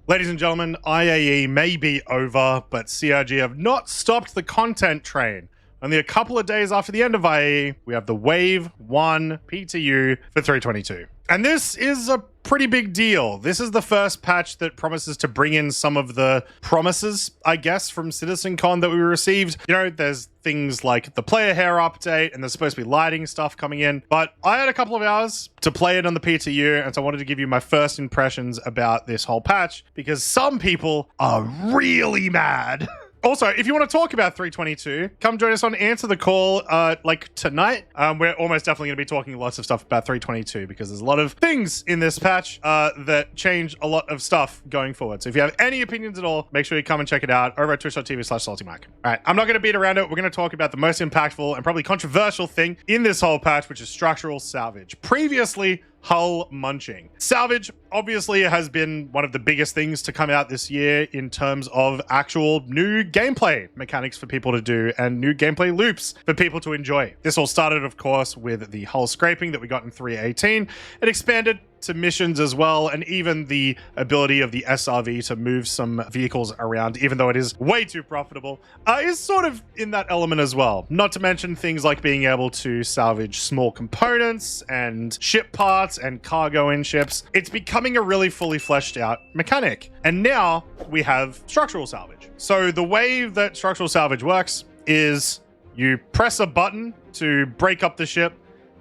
Ladies and gentlemen, IAE may be over, but CRG have not stopped the content train. Only a couple of days after the end of IAE, we have the Wave 1 PTU for 322. And this is a pretty big deal. This is the first patch that promises to bring in some of the promises, I guess, from CitizenCon that we received. You know, there's things like the player hair update, and there's supposed to be lighting stuff coming in. But I had a couple of hours to play it on the PTU, and so I wanted to give you my first impressions about this whole patch, because some people are really mad. Also, if you want to talk about 322, come join us on Answer the Call, like tonight. We're almost definitely going to be talking lots of stuff about 322 because there's a lot of things in this patch that change a lot of stuff going forward. So if you have any opinions at all, make sure you come and check it out over at twitch.tv/saltymike. All right, I'm not going to beat around it. We're going to talk about the most impactful and probably controversial thing in this whole patch, which is structural salvage. Previously, hull munching. Salvage obviously has been one of the biggest things to come out this year in terms of actual new gameplay mechanics for people to do and new gameplay loops for people to enjoy. This all started, of course, with the hull scraping that we got in 3.18. It expanded to missions as well, and even the ability of the SRV to move some vehicles around, even though it is way too profitable, is sort of in that element as well. Not to mention things like being able to salvage small components and ship parts and cargo in ships. It's becoming a really fully fleshed out mechanic. And now we have structural salvage. So the way that structural salvage works is you press a button to break up the ship,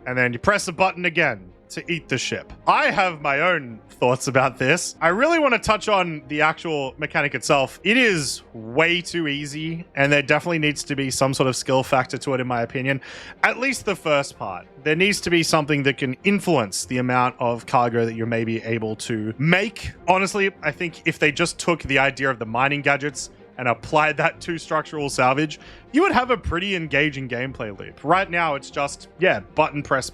and then you press a button again to eat the ship. I have my own thoughts about this. I really want to touch on the actual mechanic itself. It is way too easy, and there definitely needs to be some sort of skill factor to it, in my opinion. At least the first part. There needs to be something that can influence the amount of cargo that you're maybe able to make. Honestly, I think if they just took the idea of the mining gadgets and applied that to structural salvage, you would have a pretty engaging gameplay loop. Right now, it's just, yeah, button press,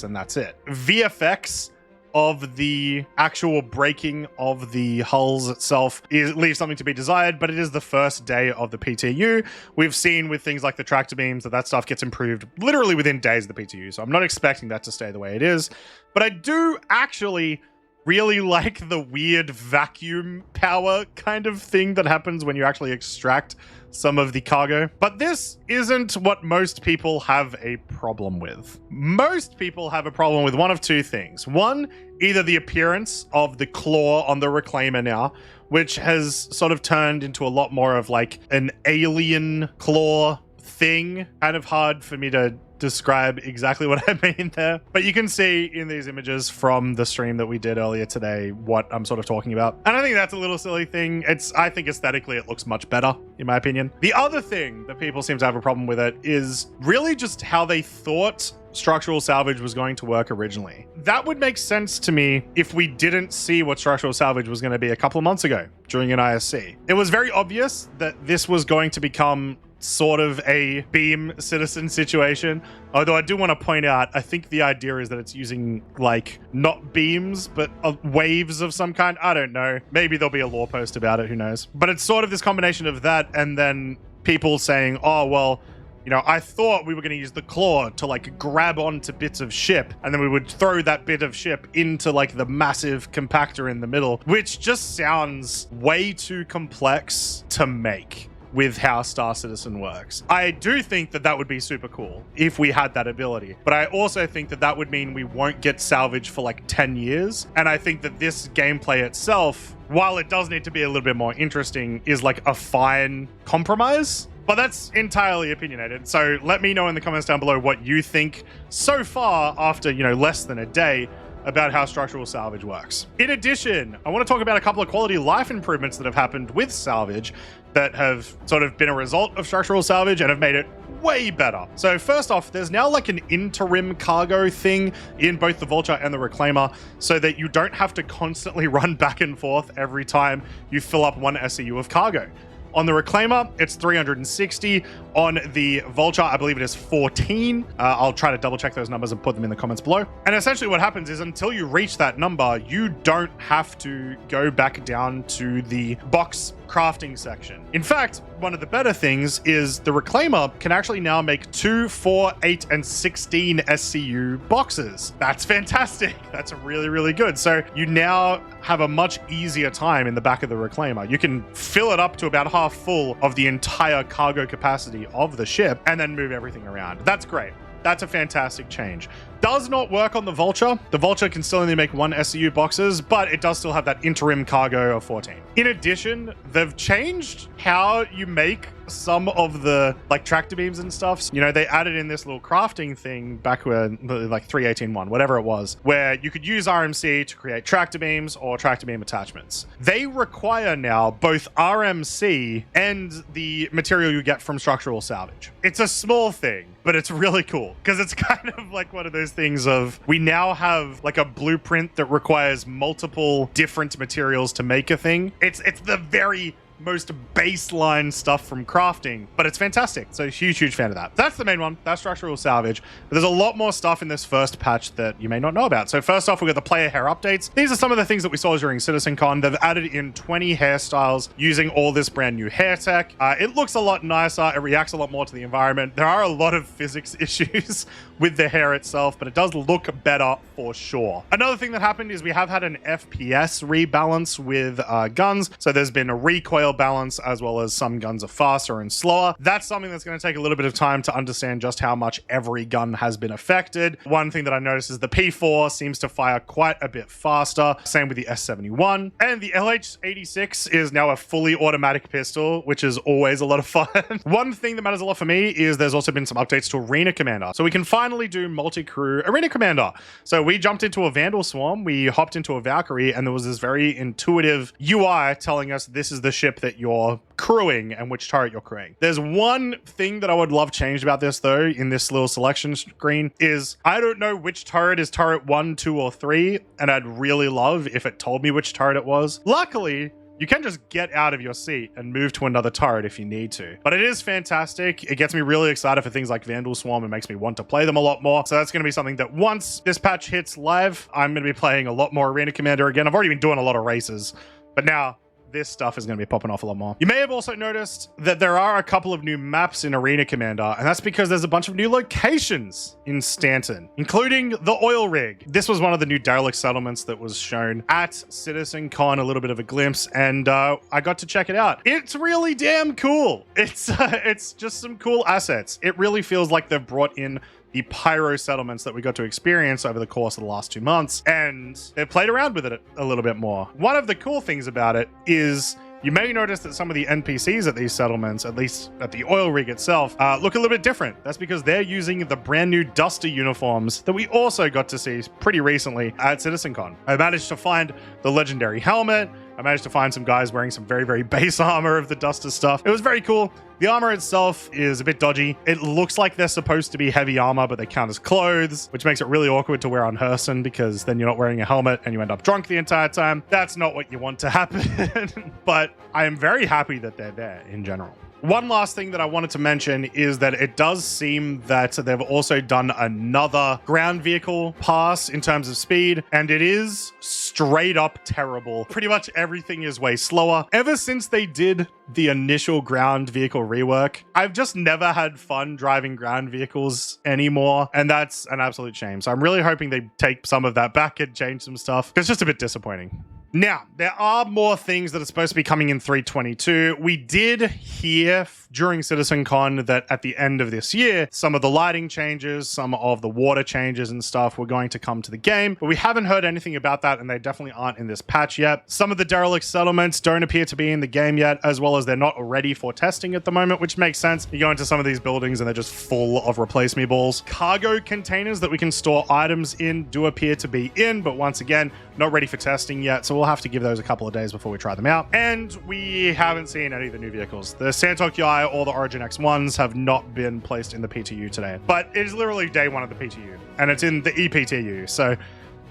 and that's it. VFX of the actual breaking of the hulls itself leaves something to be desired, but it is the first day of the PTU. We've seen with things like the tractor beams that stuff gets improved literally within days of the PTU, so I'm not expecting that to stay the way it is. But I do actually really like the weird vacuum power kind of thing that happens when you actually extract some of the cargo. But this isn't what most people have a problem with. Most people have a problem with one of two things. One, either the appearance of the claw on the reclaimer now, which has sort of turned into a lot more of like an alien claw thing. Kind of hard for me to describe exactly what I mean there, but you can see in these images from the stream that we did earlier today what I'm sort of talking about. And I think that's a little silly thing. I think aesthetically it looks much better, in my opinion. The other thing that people seem to have a problem with it is really just how they thought structural salvage was going to work originally. That would make sense to me if we didn't see what structural salvage was going to be a couple of months ago during an ISC. It was very obvious that this was going to become sort of a beam citizen situation. Although I do want to point out, I think the idea is that it's using like not beams, but waves of some kind. I don't know. Maybe there'll be a lore post about it. Who knows? But it's sort of this combination of that and then people saying, oh, well, you know, I thought we were going to use the claw to like grab onto bits of ship, and then we would throw that bit of ship into like the massive compactor in the middle, which just sounds way too complex to make with how Star Citizen works. I do think that that would be super cool if we had that ability, but I also think that that would mean we won't get salvage for like 10 years. And I think that this gameplay itself, while it does need to be a little bit more interesting, is like a fine compromise. But that's entirely opinionated. So let me know in the comments down below what you think so far after, you know, less than a day about how structural salvage works. In addition, I want to talk about a couple of quality of life improvements that have happened with salvage that have sort of been a result of structural salvage and have made it way better. So first off, there's now like an interim cargo thing in both the Vulture and the Reclaimer so that you don't have to constantly run back and forth every time you fill up one SEU of cargo. On the Reclaimer, it's 360. On the Vulture, I believe it is 14. I'll try to double check those numbers and put them in the comments below. And essentially what happens is until you reach that number, you don't have to go back down to the box crafting section. In fact, one of the better things is the Reclaimer can actually now make 2, 4, 8, and 16 SCU boxes. That's fantastic. That's really, really good. So you now have a much easier time in the back of the reclaimer. You can fill it up to about half full of the entire cargo capacity of the ship and then move everything around. That's great. That's a fantastic change. Does not work on the Vulture. The Vulture can still only make 1 SCU boxes, but it does still have that interim cargo of 14. In addition, they've changed how you make some of the like tractor beams and stuff. You know, they added in this little crafting thing back when like 3.18.1, whatever it was, where you could use RMC to create tractor beams or tractor beam attachments. They require now both RMC and the material you get from structural salvage. It's a small thing, but it's really cool because it's kind of like one of those things of we now have like a blueprint that requires multiple different materials to make a thing. It's the very most baseline stuff from crafting, but it's fantastic. So huge fan of that. That's the main one. That's structural salvage. But there's a lot more stuff in this first patch that you may not know about. So first off, we got the player hair updates. These are some of the things that we saw during CitizenCon. They've added in 20 hairstyles using all this brand new hair tech. It looks a lot nicer. It reacts a lot more to the environment. There are a lot of physics issues with the hair itself, but it does look better for sure. Another thing that happened is we have had an FPS rebalance with guns. So there's been a recoil balance, as well as some guns are faster and slower. That's something that's going to take a little bit of time to understand just how much every gun has been affected. One thing that I noticed is the P4 seems to fire quite a bit faster. Same with the S71. And the LH86 is now a fully automatic pistol, which is always a lot of fun. One thing that matters a lot for me is there's also been some updates to Arena Commander. So we can finally do multi-crew Arena Commander. So we jumped into a Vandal Swarm, we hopped into a Valkyrie, and there was this very intuitive UI telling us this is the ship that you're crewing and which turret you're crewing. There's one thing that I would love changed about this though, in this little selection screen, is I don't know which turret is turret 1, 2, or 3, and I'd really love if it told me which turret it was. Luckily, you can just get out of your seat and move to another turret if you need to. But it is fantastic. It gets me really excited for things like Vandal Swarm. It makes me want to play them a lot more. So that's going to be something that once this patch hits live, I'm going to be playing a lot more Arena Commander again. I've already been doing a lot of races, but now this stuff is going to be popping off a lot more. You may have also noticed that there are a couple of new maps in Arena Commander, and that's because there's a bunch of new locations in Stanton, including the oil rig. This was one of the new derelict settlements that was shown at CitizenCon, a little bit of a glimpse, and I got to check it out. It's really damn cool. It's just some cool assets. It really feels like they've brought in the pyro settlements that we got to experience over the course of the last 2 months, and they've played around with it a little bit more. One of the cool things about it is you may notice that some of the NPCs at these settlements, at least at the oil rig itself, look a little bit different. That's because they're using the brand new Duster uniforms that we also got to see pretty recently at CitizenCon. I managed to find the legendary helmet. I managed to find some guys wearing some very base armor of the Duster stuff. It was very cool. The armor itself is a bit dodgy. It looks like they're supposed to be heavy armor, but they count as clothes, which makes it really awkward to wear on Herson because then you're not wearing a helmet and you end up drunk the entire time. That's not what you want to happen. But I am very happy that they're there in general. One last thing that I wanted to mention is that it does seem that they've also done another ground vehicle pass in terms of speed, and it is straight up terrible. Pretty much everything is way slower. Ever since they did the initial ground vehicle rework, I've just never had fun driving ground vehicles anymore, and that's an absolute shame. So I'm really hoping they take some of that back and change some stuff. It's just a bit disappointing. Now, there are more things that are supposed to be coming in 3.22. We did hear during CitizenCon that at the end of this year, some of the lighting changes, some of the water changes and stuff were going to come to the game, but we haven't heard anything about that, and they definitely aren't in this patch yet. Some of the derelict settlements don't appear to be in the game yet, as well as they're not ready for testing at the moment, which makes sense. You go into some of these buildings and they're just full of replace me balls. Cargo containers that we can store items in do appear to be in, but once again, not ready for testing yet, so we'll have to give those a couple of days before we try them out. And we haven't seen any of the new vehicles. The Santok UI or the Origin X1s have not been placed in the PTU today, but it is literally day one of the PTU, and it's in the EPTU, so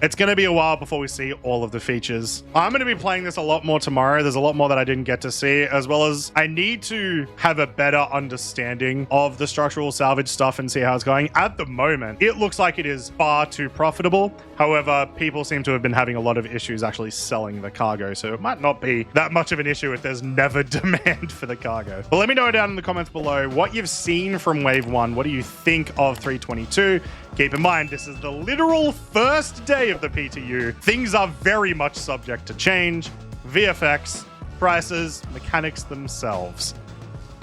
it's going to be a while before we see all of the features. I'm going to be playing this a lot more tomorrow. There's a lot more that I didn't get to see, as well as I need to have a better understanding of the structural salvage stuff and see how it's going. At the moment, it looks like it is far too profitable. However, people seem to have been having a lot of issues actually selling the cargo, so it might not be that much of an issue if there's never demand for the cargo. But let me know down in the comments below what you've seen from Wave 1. What do you think of 3.22? Keep in mind, this is the literal first day of the PTU. Things are very much subject to change, VFX, prices, mechanics themselves.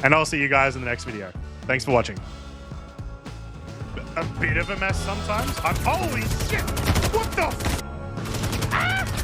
And I'll see you guys in the next video. Thanks for watching. A bit of a mess sometimes. Holy shit! What the f-